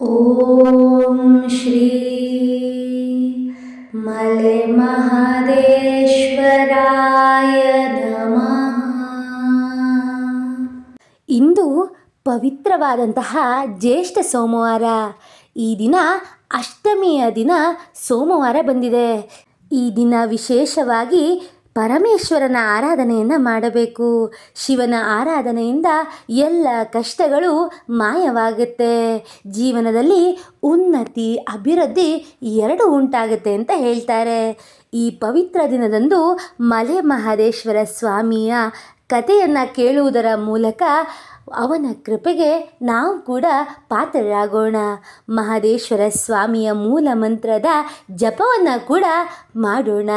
ಓಂ ಶ್ರೀ ಮಲೆ ಮಹದೇಶ್ವರಾಯ ನಮಃ. ಇಂದು ಪವಿತ್ರವಾದಂತಹ ಜ್ಯೇಷ್ಠ ಸೋಮವಾರ. ಈ ದಿನ ಅಷ್ಟಮಿಯ ದಿನ ಸೋಮವಾರ ಬಂದಿದೆ. ಈ ದಿನ ವಿಶೇಷವಾಗಿ ಪರಮೇಶ್ವರನ ಆರಾಧನೆಯನ್ನು ಮಾಡಬೇಕು. ಶಿವನ ಆರಾಧನೆಯಿಂದ ಎಲ್ಲ ಕಷ್ಟಗಳು ಮಾಯವಾಗುತ್ತೆ. ಜೀವನದಲ್ಲಿ ಉನ್ನತಿ ಅಭಿವೃದ್ಧಿ ಎರಡು ಉಂಟಾಗುತ್ತೆ ಅಂತ ಹೇಳ್ತಾರೆ. ಈ ಪವಿತ್ರ ದಿನದಂದು ಮಲೆ ಮಹದೇಶ್ವರ ಸ್ವಾಮಿಯ ಕಥೆಯನ್ನು ಕೇಳುವುದರ ಮೂಲಕ ಅವನ ಕೃಪೆಗೆ ನಾವು ಕೂಡ ಪಾತ್ರರಾಗೋಣ. ಮಹದೇಶ್ವರ ಸ್ವಾಮಿಯ ಮೂಲ ಮಂತ್ರದ ಜಪವನ್ನು ಕೂಡ ಮಾಡೋಣ.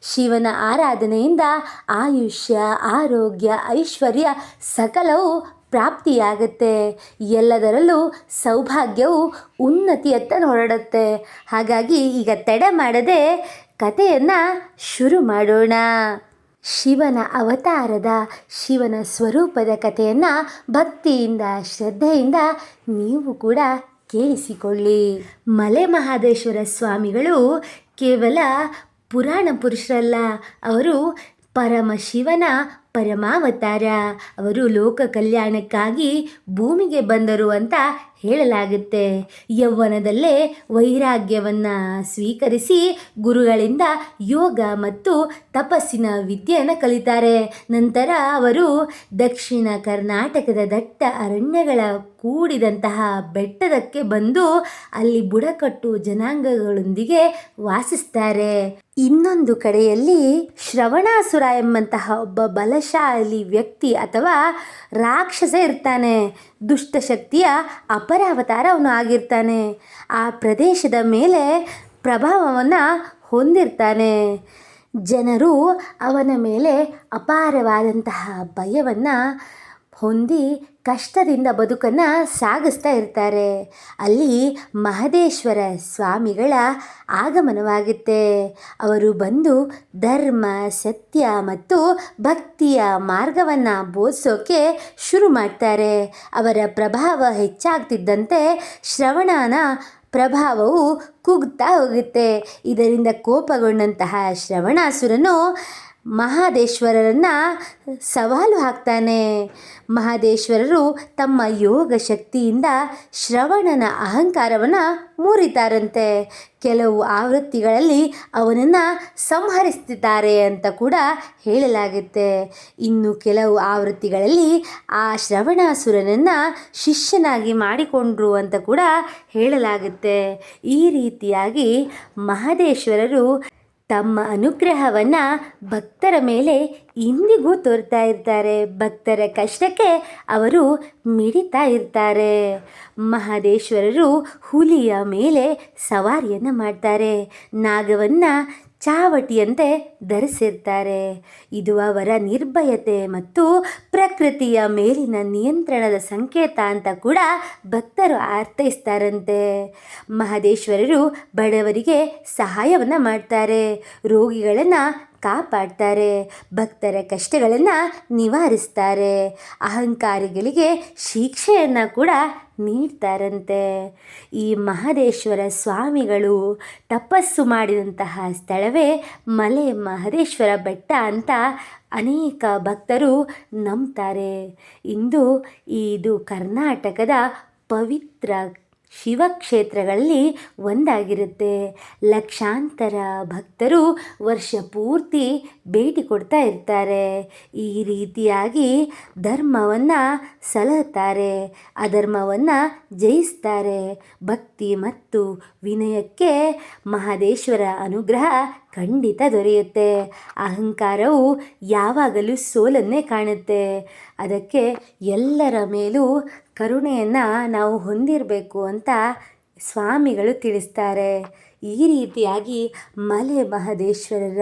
ಶಿವನ ಆರಾಧನೆಯಿಂದ ಆಯುಷ್ಯ, ಆರೋಗ್ಯ, ಐಶ್ವರ್ಯ ಸಕಲವೂ ಪ್ರಾಪ್ತಿಯಾಗುತ್ತೆ. ಎಲ್ಲದರಲ್ಲೂ ಸೌಭಾಗ್ಯವು ಉನ್ನತಿಯತ್ತ ಹೊರಡುತ್ತೆ. ಹಾಗಾಗಿ ಈಗ ತಡ ಮಾಡದೆ ಕಥೆಯನ್ನು ಶುರು ಮಾಡೋಣ. ಶಿವನ ಅವತಾರದ, ಶಿವನ ಸ್ವರೂಪದ ಕಥೆಯನ್ನು ಭಕ್ತಿಯಿಂದ ಶ್ರದ್ಧೆಯಿಂದ ನೀವು ಕೂಡ ಕೇಳಿಸಿಕೊಳ್ಳಿ. ಮಲೆ ಮಹದೇಶ್ವರ ಸ್ವಾಮಿಗಳು ಕೇವಲ ಪುರಾಣ ಪುರುಷರಲ್ಲ, ಅವರು ಪರಮಶಿವನ ಪರಮಾವತಾರ. ಅವರು ಲೋಕ ಕಲ್ಯಾಣಕ್ಕಾಗಿ ಭೂಮಿಗೆ ಬಂದರು ಅಂತ ಹೇಳಲಾಗುತ್ತೆ. ಯೌವನದಲ್ಲೇ ವೈರಾಗ್ಯವನ್ನು ಸ್ವೀಕರಿಸಿ ಗುರುಗಳಿಂದ ಯೋಗ ಮತ್ತು ತಪಸ್ಸಿನ ವಿದ್ಯೆಯನ್ನು ಕಲಿತಾರೆ. ನಂತರ ಅವರು ದಕ್ಷಿಣ ಕರ್ನಾಟಕದ ದಟ್ಟ ಅರಣ್ಯಗಳ ಕೂಡಿದಂತಹ ಬೆಟ್ಟದಕ್ಕೆ ಬಂದು ಅಲ್ಲಿ ಬುಡಕಟ್ಟು ಜನಾಂಗಗಳೊಂದಿಗೆ ವಾಸಿಸ್ತಾರೆ. ಇನ್ನೊಂದು ಕಡೆಯಲ್ಲಿ ಶ್ರವಣಾಸುರ ಎಂಬಂತಹ ಒಬ್ಬ ಬಲಶಾಲಿ ವ್ಯಕ್ತಿ ಅಥವಾ ರಾಕ್ಷಸ ಇರ್ತಾನೆ. ದುಷ್ಟಶಕ್ತಿಯ ಅಪರಾವತಾರ ಅವನು ಆಗಿರ್ತಾನೆ. ಆ ಪ್ರದೇಶದ ಮೇಲೆ ಪ್ರಭಾವವನ್ನು ಹೊಂದಿರ್ತಾನೆ. ಜನರು ಅವನ ಮೇಲೆ ಅಪಾರವಾದಂತಹ ಭಯವನ್ನು ಹೊಂದಿ ಕಷ್ಟದಿಂದ ಬದುಕನ್ನು ಸಾಗಿಸ್ತಾ ಇರ್ತಾರೆ. ಅಲ್ಲಿ ಮಹದೇಶ್ವರ ಸ್ವಾಮಿಗಳ ಆಗಮನವಾಗುತ್ತೆ. ಅವರು ಬಂದು ಧರ್ಮ, ಸತ್ಯ ಮತ್ತು ಭಕ್ತಿಯ ಮಾರ್ಗವನ್ನು ಬೋಧಿಸೋಕೆ ಶುರು ಮಾಡ್ತಾರೆ. ಅವರ ಪ್ರಭಾವ ಹೆಚ್ಚಾಗ್ತಿದ್ದಂತೆ ಶ್ರವಣನ ಪ್ರಭಾವವು ಕುಗ್ತಾ ಹೋಗುತ್ತೆ. ಇದರಿಂದ ಕೋಪಗೊಂಡಂತಹ ಶ್ರವಣಾಸುರನು ಮಹದೇಶ್ವರರನ್ನು ಸವಾಲು ಹಾಕ್ತಾನೆ. ಮಹದೇಶ್ವರರು ತಮ್ಮ ಯೋಗ ಶಕ್ತಿಯಿಂದ ಶ್ರವಣನ ಅಹಂಕಾರವನ್ನು ಮುರಿತಾರಂತೆ. ಕೆಲವು ಆವೃತ್ತಿಗಳಲ್ಲಿ ಅವನನ್ನು ಸಂಹರಿಸ್ತಿದ್ದಾರೆ ಅಂತ ಕೂಡ ಹೇಳಲಾಗುತ್ತೆ. ಇನ್ನು ಕೆಲವು ಆವೃತ್ತಿಗಳಲ್ಲಿ ಆ ಶ್ರವಣಾಸುರನನ್ನು ಶಿಷ್ಯನಾಗಿ ಮಾಡಿಕೊಂಡ್ರು ಅಂತ ಕೂಡ ಹೇಳಲಾಗುತ್ತೆ. ಈ ರೀತಿಯಾಗಿ ಮಹದೇಶ್ವರರು ತಮ್ಮ ಅನುಗ್ರಹವನ್ನು ಭಕ್ತರ ಮೇಲೆ ಇಂದಿಗೂ ತೋರ್ತಾ ಇರ್ತಾರೆ. ಭಕ್ತರ ಕಷ್ಟಕ್ಕೆ ಅವರು ಮಿಡಿತಾ ಇರ್ತಾರೆ. ಮಹದೇಶ್ವರರು ಹುಲಿಯ ಮೇಲೆ ಸವಾರಿಯನ್ನು ಮಾಡ್ತಾರೆ. ನಾಗವನ್ನು ಚಾವಟಿಯಂತೆ ಧರಿಸಿರ್ತಾರೆ. ಇದು ಅವರ ನಿರ್ಭಯತೆ ಮತ್ತು ಪ್ರಕೃತಿಯ ಮೇಲಿನ ನಿಯಂತ್ರಣದ ಸಂಕೇತ ಅಂತ ಕೂಡ ಭಕ್ತರು ಅರ್ಥೈಸ್ತಾರಂತೆ. ಮಹದೇಶ್ವರರು ಬಡವರಿಗೆ ಸಹಾಯವನ್ನು ಮಾಡ್ತಾರೆ, ರೋಗಿಗಳನ್ನು ಕಾಪಾಡ್ತಾರೆ, ಭಕ್ತರ ಕಷ್ಟಗಳನ್ನು ನಿವಾರಿಸ್ತಾರೆ, ಅಹಂಕಾರಿಗಳಿಗೆ ಶಿಕ್ಷೆಯನ್ನು ಕೂಡ ನೀಡ್ತಾರಂತೆ. ಈ ಮಹದೇಶ್ವರ ಸ್ವಾಮಿಗಳು ತಪಸ್ಸು ಮಾಡಿದಂತಹ ಸ್ಥಳವೇ ಮಲೆ ಮಹದೇಶ್ವರ ಬೆಟ್ಟ ಅಂತ ಅನೇಕ ಭಕ್ತರು ನಂಬ್ತಾರೆ. ಇದು ಕರ್ನಾಟಕದ ಪವಿತ್ರ ಶಿವಕ್ಷೇತ್ರಗಳಲ್ಲಿ ಒಂದಾಗಿರುತ್ತೆ. ಲಕ್ಷಾಂತರ ಭಕ್ತರು ವರ್ಷ ಪೂರ್ತಿ ಭೇಟಿ ಕೊಡ್ತಾ ಇರ್ತಾರೆ. ಈ ರೀತಿಯಾಗಿ ಧರ್ಮವನ್ನು ಸಲಹುತ್ತಾರೆ, ಅಧರ್ಮವನ್ನು ಜಯಿಸ್ತಾರೆ. ಭಕ್ತಿ ಮತ್ತು ವಿನಯಕ್ಕೆ ಮಹದೇಶ್ವರ ಅನುಗ್ರಹ ಖಂಡಿತ ದೊರೆಯುತ್ತೆ. ಅಹಂಕಾರವು ಯಾವಾಗಲೂ ಸೋಲನ್ನೇ ಕಾಣುತ್ತೆ. ಅದಕ್ಕೆ ಎಲ್ಲರ ಮೇಲೂ ಕರುಣೆಯನ್ನು ನಾವು ಹೊಂದಿರಬೇಕು ಅಂತ ಸ್ವಾಮಿಗಳು ತಿಳಿಸ್ತಾರೆ. ಈ ರೀತಿಯಾಗಿ ಮಲೆ ಮಹದೇಶ್ವರರ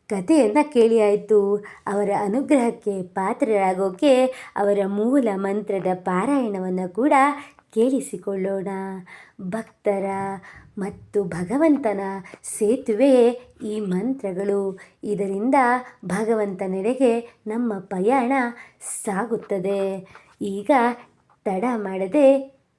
ಕಥೆಯನ್ನು ಕೇಳಿ ಆಯಿತು. ಅವರ ಅನುಗ್ರಹಕ್ಕೆ ಪಾತ್ರರಾಗೋಕ್ಕೆ ಅವರ ಮೂಲ ಮಂತ್ರದ ಪಾರಾಯಣವನ್ನು ಕೂಡ ಕೇಳಿಸಿಕೊಳ್ಳೋಣ. ಭಕ್ತರ ಮತ್ತು ಭಗವಂತನ ಸೇತುವೆಯೇ ಈ ಮಂತ್ರಗಳು. ಇದರಿಂದ ಭಗವಂತನೆಡೆಗೆ ನಮ್ಮ ಪಯಣ ಸಾಗುತ್ತದೆ. ಈಗ ತಡ ಮಾಡದೆ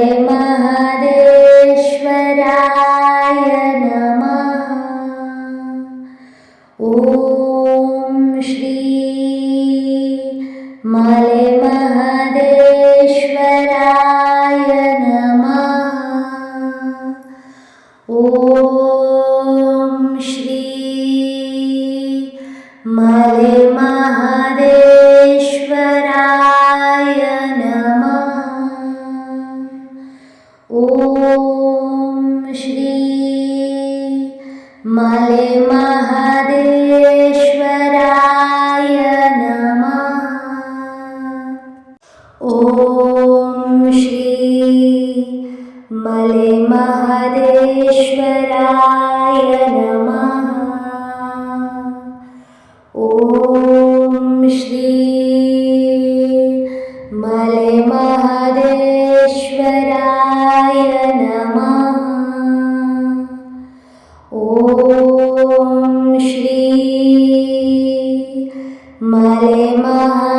ಮಲೆ ಮಹದೇಶ್ವರಾಯ ನಮಃ. ಓಂ ಶ್ರೀ ಮಲೆ ಮಹದೇಶ್ವರಾಯ ನಮಃ. ಓಂ ಶ್ರೀ ಮಲೆ ಮಹದೇಶ್ವರಾಯ ನಮಃ. ಓಂ ಶ್ರೀ ಮಲೆ ಮಹದೇಶ್ವರಾಯ ನಮಃ. ಓಂ ಶ್ರೀ ಮಲೆ ಮಹದೇಶ್ವರಾಯ ನಮಃ. ಓಂ ಶ್ರೀ ಮಲೆ ಮಹದೇಶ್ವರಾಯ ನಮಃ. ಓಂ ಶ್ರೀ ಮಲೆ ಮಹದೇಶ್ವರಾಯ